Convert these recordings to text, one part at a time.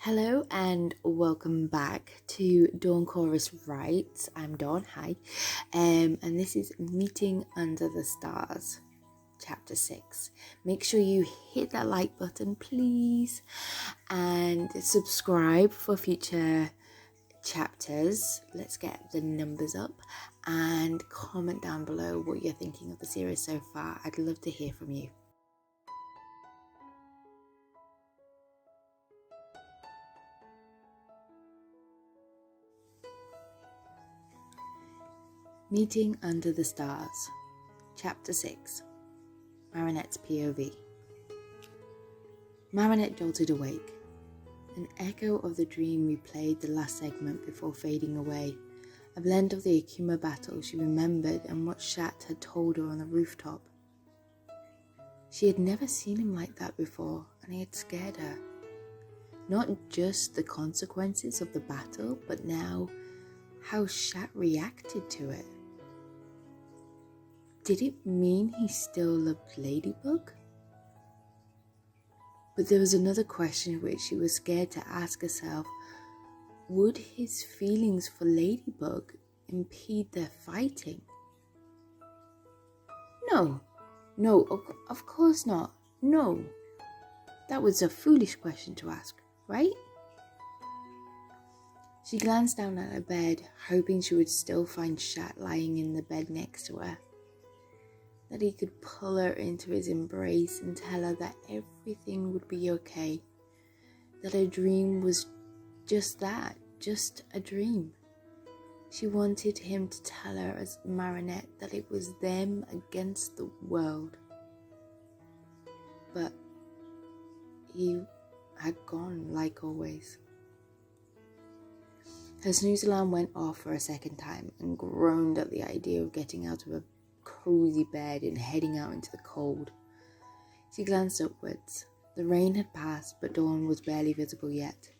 Hello and welcome back to Dawn Chorus Writes. I'm Dawn, hi. And this is Meeting Under the Stars, Chapter 6. Make sure you hit that like button, please, and subscribe for future chapters. Let's get the numbers up and comment down below what you're thinking of the series so far. I'd love to hear from you. Meeting Under the Stars, Chapter 6, Marinette's POV. Marinette jolted awake. An echo of the dream replayed the last segment before fading away, a blend of the Akuma battle she remembered and what Chat had told her on the rooftop. She had never seen him like that before, and it had scared her. Not just the consequences of the battle, but now how Chat reacted to it. Did it mean he still loved Ladybug? But there was another question which she was scared to ask herself. Would his feelings for Ladybug impede their fighting? No, of course not. No. That was a foolish question to ask, right? She glanced down at her bed, hoping she would still find Chat lying in the bed next to her. That he could pull her into his embrace and tell her that everything would be okay. That her dream was just that, just a dream. She wanted him to tell her as Marinette that it was them against the world. But he had gone like always. Her snooze alarm went off for a second time and groaned at the idea of getting out of a cozy bed and heading out into the cold. She glanced upwards. The rain had passed, but dawn was barely visible yet.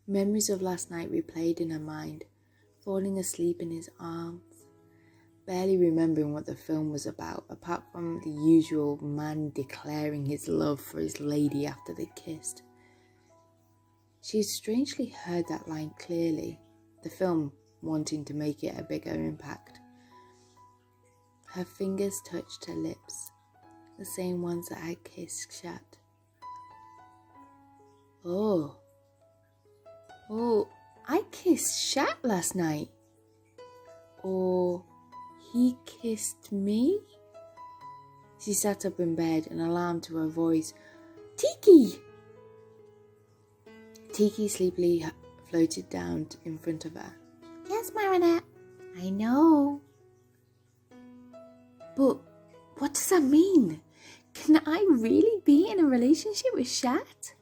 Memories of last night replayed in her mind, falling asleep in his arms, barely remembering what the film was about, apart from the usual man declaring his love for his lady after they kissed. She had strangely heard that line clearly, the film wanting to make it a bigger impact. Her fingers touched her lips, the same ones that had kissed Chat. Oh, I kissed Chat last night. Or he kissed me? She sat up in bed, an alarm to her voice. Tiki! Tiki sleepily floated down in front of her. Yes, Marinette, I know. But what does that mean? Can I really be in a relationship with Chat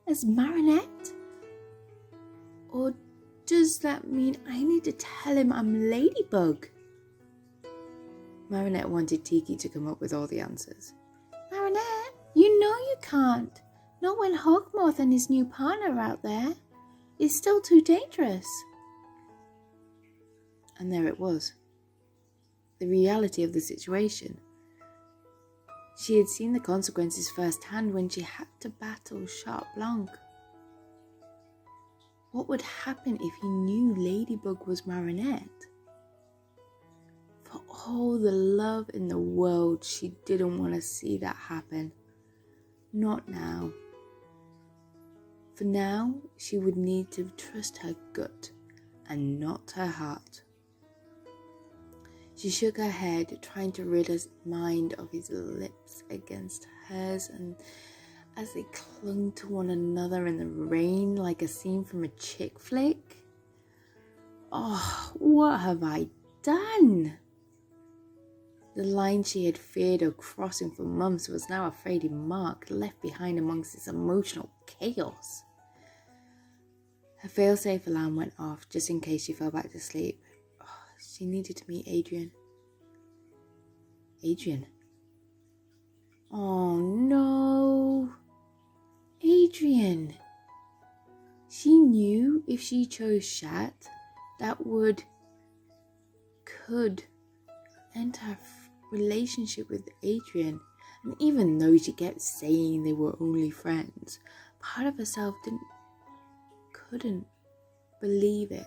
as Marinette? Or does that mean I need to tell him I'm Ladybug? Marinette wanted Tiki to come up with all the answers. Marinette, you know you can't. Not when Hawkmoth and his new partner are out there. It's still too dangerous. And there it was. The reality of the situation. She had seen the consequences firsthand when she had to battle Sharp Blanc. What would happen if he knew Ladybug was Marinette? For all the love in the world, she didn't want to see that happen. Not now. For now, she would need to trust her gut and not her heart. She shook her head, trying to rid her mind of his lips against hers, and as they clung to one another in the rain like a scene from a chick flick. Oh, what have I done? The line she had feared of crossing for months was now a faded mark left behind amongst this emotional chaos. Her fail-safe alarm went off just in case she fell back to sleep. She needed to meet Adrien. Adrien? Oh no. Adrien. She knew if she chose Chat, that could end her relationship with Adrien. And even though she kept saying they were only friends, part of herself couldn't believe it.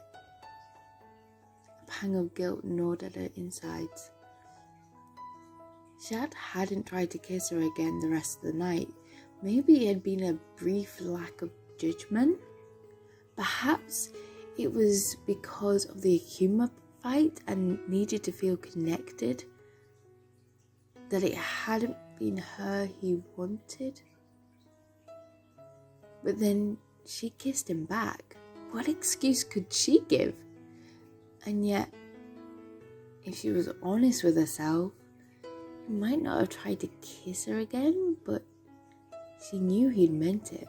A pang of guilt gnawed at her insides. Chat hadn't tried to kiss her again the rest of the night. Maybe it had been a brief lack of judgment. Perhaps it was because of the Akuma fight and needed to feel connected, that it hadn't been her he wanted. But then she kissed him back. What excuse could she give? And yet, if she was honest with herself, he might not have tried to kiss her again, but she knew he'd meant it.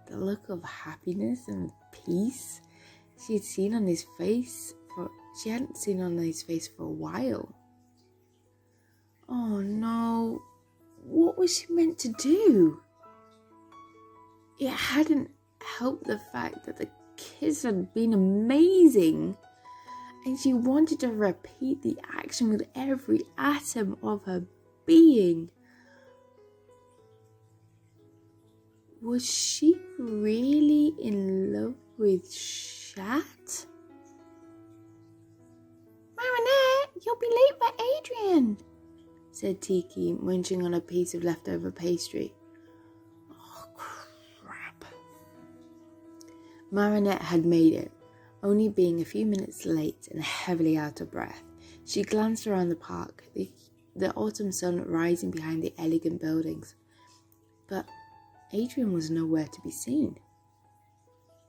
The look of happiness and peace she hadn't seen on his face for a while. Oh no, what was she meant to do? It hadn't helped the fact that the kiss had been amazing, and she wanted to repeat the action with every atom of her being. Was she really in love with Chat? Marinette, you'll be late for Adrien, said Tiki, munching on a piece of leftover pastry. Oh, crap. Marinette had made it, only being a few minutes late and heavily out of breath. She glanced around the park, the autumn sun rising behind the elegant buildings. But Adrien was nowhere to be seen.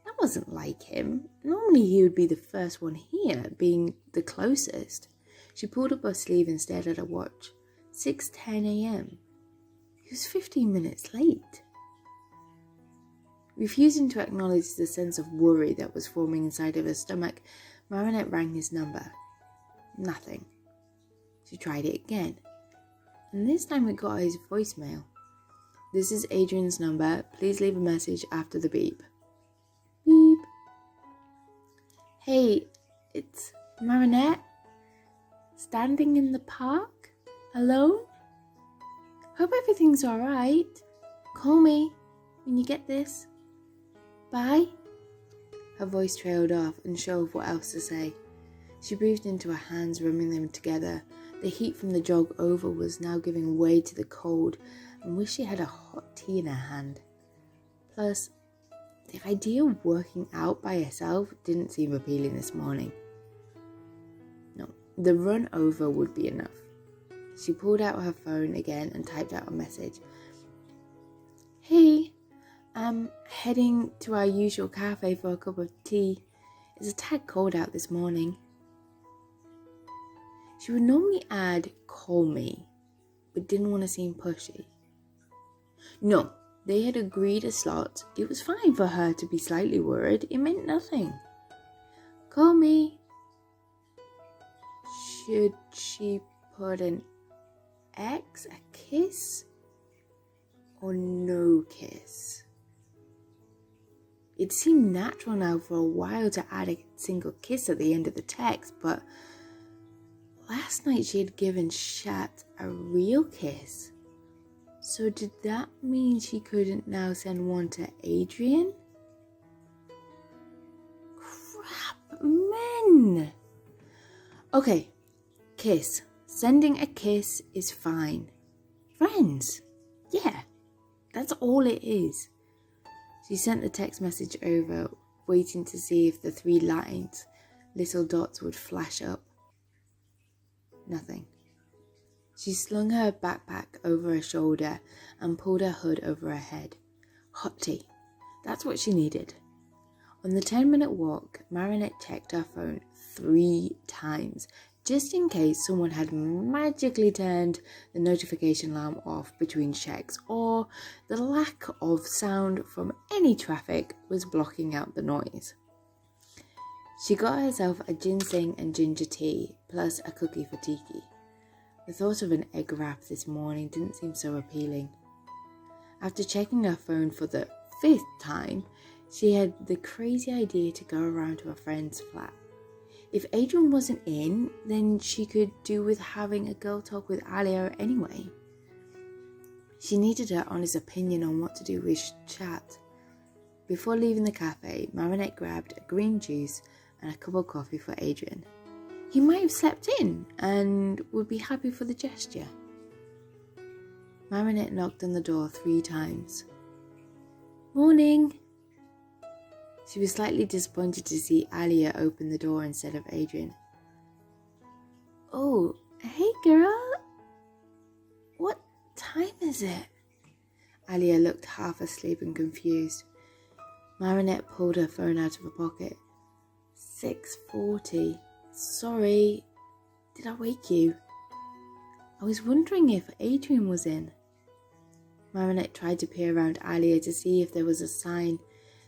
That wasn't like him. Normally he would be the first one here, being the closest. She pulled up her sleeve and stared at her watch. 6:10 a.m. He was 15 minutes late. Refusing to acknowledge the sense of worry that was forming inside of her stomach, Marinette rang his number. Nothing. She tried it again, and this time it got his voicemail. This is Adrien's number. Please leave a message after the beep. Beep. Hey, it's Marinette. Standing in the park? Alone? Hope everything's alright. Call me when you get this. Bye. Her voice trailed off, unsure of what else to say. She breathed into her hands, rubbing them together. The heat from the jog over was now giving way to the cold, and wished she had a hot tea in her hand. Plus, the idea of working out by herself didn't seem appealing this morning. No, the run over would be enough. She pulled out her phone again and typed out a message. Hey, I'm heading to our usual cafe for a cup of tea. It's a tad cold out this morning. She would normally add, call me, but didn't want to seem pushy. No, they had agreed a slot. It was fine for her to be slightly worried. It meant nothing. Call me. Should she put an X, a kiss, or no kiss? It seemed natural now for a while to add a single kiss at the end of the text, but last night she had given Chat a real kiss. So did that mean she couldn't now send one to Adrien? Crap, men! Okay, kiss. Sending a kiss is fine. Friends. Yeah, that's all it is. She sent the text message over, waiting to see if the 3 lines, little dots, would flash up. Nothing. She slung her backpack over her shoulder and pulled her hood over her head. Hot tea. That's what she needed. On the 10-minute walk, Marinette checked her phone 3 times, just in case someone had magically turned the notification alarm off between checks, or the lack of sound from any traffic was blocking out the noise. She got herself a ginseng and ginger tea, plus a cookie for Tiki. The thought of an egg wrap this morning didn't seem so appealing. After checking her phone for the 5th time, she had the crazy idea to go around to a friend's flat. If Adrien wasn't in, then she could do with having a girl talk with Alia anyway. She needed her honest opinion on what to do with Chat. Before leaving the cafe, Marinette grabbed a green juice and a cup of coffee for Adrien. He might have slept in and would be happy for the gesture. Marinette knocked on the door 3 times. Morning! She was slightly disappointed to see Alia open the door instead of Adrien. Oh, hey girl! What time is it? Alia looked half asleep and confused. Marinette pulled her phone out of her pocket. 6:40. Sorry, did I wake you? I was wondering if Adrien was in. Marinette tried to peer around Alia to see if there was a sign,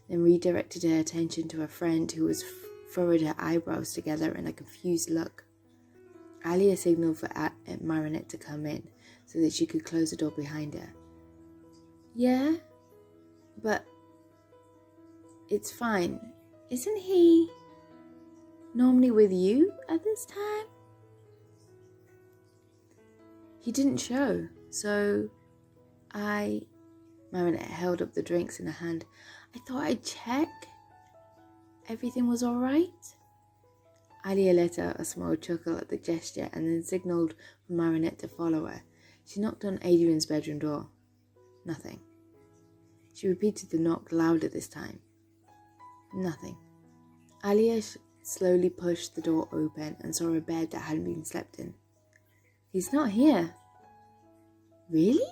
then redirected her attention to a friend who was furrowed her eyebrows together in a confused look. Alia signaled for Marinette to come in so that she could close the door behind her. Yeah, but it's fine. Isn't he normally with you at this time? He didn't show, so Marinette held up the drinks in her hand. I thought I'd check. Everything was alright? Alia let out a small chuckle at the gesture and then signalled for Marinette to follow her. She knocked on Adrien's bedroom door. Nothing. She repeated the knock louder this time. Nothing. Alia slowly pushed the door open and saw a bed that hadn't been slept in. He's not here. Really?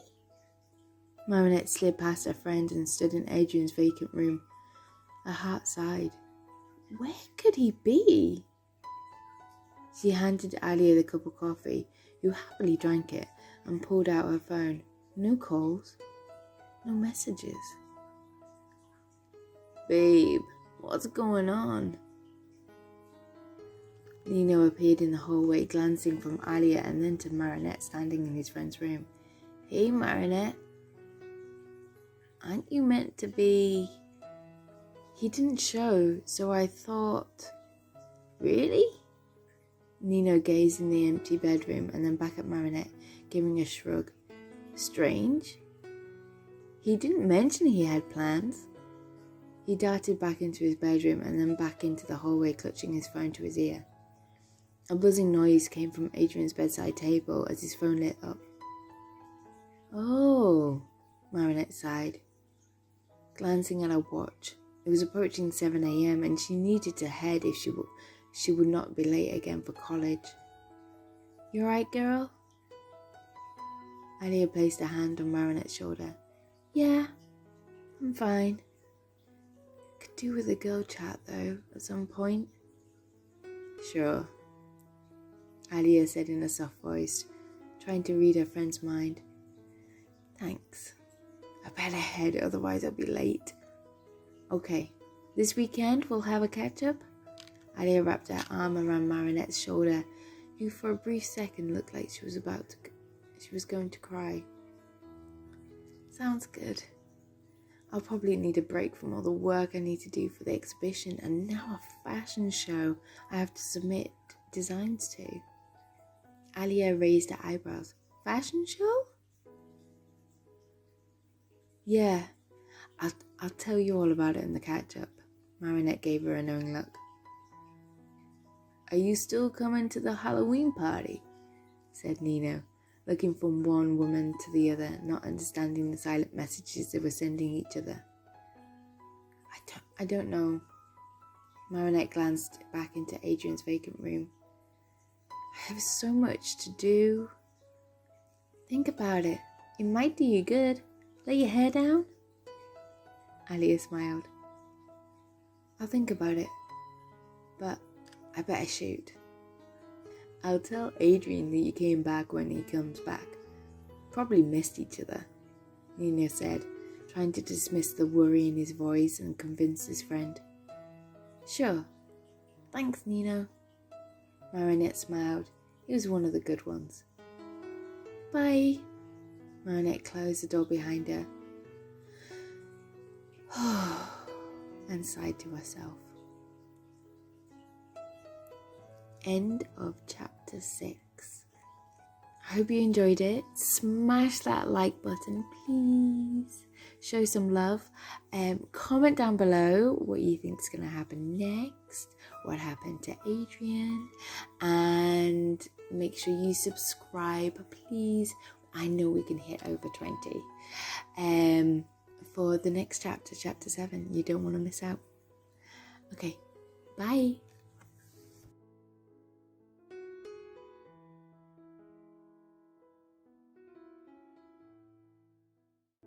Marinette slid past her friend and stood in Adrien's vacant room. Her heart sighed. Where could he be? She handed Alia the cup of coffee, who happily drank it, and pulled out her phone. No calls. No messages. Babe, what's going on? Nino appeared in the hallway, glancing from Alia and then to Marinette standing in his friend's room. Hey, Marinette. Aren't you meant to be... He didn't show, so I thought... Really? Nino gazed in the empty bedroom and then back at Marinette, giving a shrug. Strange. He didn't mention he had plans. He darted back into his bedroom and then back into the hallway, clutching his phone to his ear. A buzzing noise came from Adrien's bedside table as his phone lit up. Oh, Marinette sighed, glancing at her watch. It was approaching 7 a.m. and she needed to head if she would not be late again for college. You alright, girl? Alia placed a hand on Marinette's shoulder. Yeah, I'm fine. Could do with a girl chat though, at some point. Sure, Alia said in a soft voice, trying to read her friend's mind. Thanks. I better head, otherwise I'll be late. Okay, this weekend we'll have a catch-up? Alia wrapped her arm around Marinette's shoulder, who for a brief second looked like she was going to cry. Sounds good. I'll probably need a break from all the work I need to do for the exhibition and now a fashion show I have to submit designs to. Alia raised her eyebrows. Fashion show? Yeah, I'll tell you all about it in the catch-up. Marinette gave her a knowing look. Are you still coming to the Halloween party? Said Nino, looking from one woman to the other, not understanding the silent messages they were sending each other. I don't know. Marinette glanced back into Adrien's vacant room. I have so much to do. Think about it. It might do you good. Lay your hair down? Alia smiled. I'll think about it. But I better shoot. I'll tell Adrien that you came back when he comes back. Probably missed each other, Nino said, trying to dismiss the worry in his voice and convince his friend. Sure. Thanks, Nino. Marinette smiled. He was one of the good ones. Bye. Marinette closed the door behind her and sighed to herself. End of chapter 6. I hope you enjoyed it. Smash that like button, please. show some love. Comment down below what you think is going to happen next, what happened to Adrien, and make sure you subscribe, please. I know we can hit over 20 for the next chapter, chapter 7. You don't want to miss out. Okay, bye.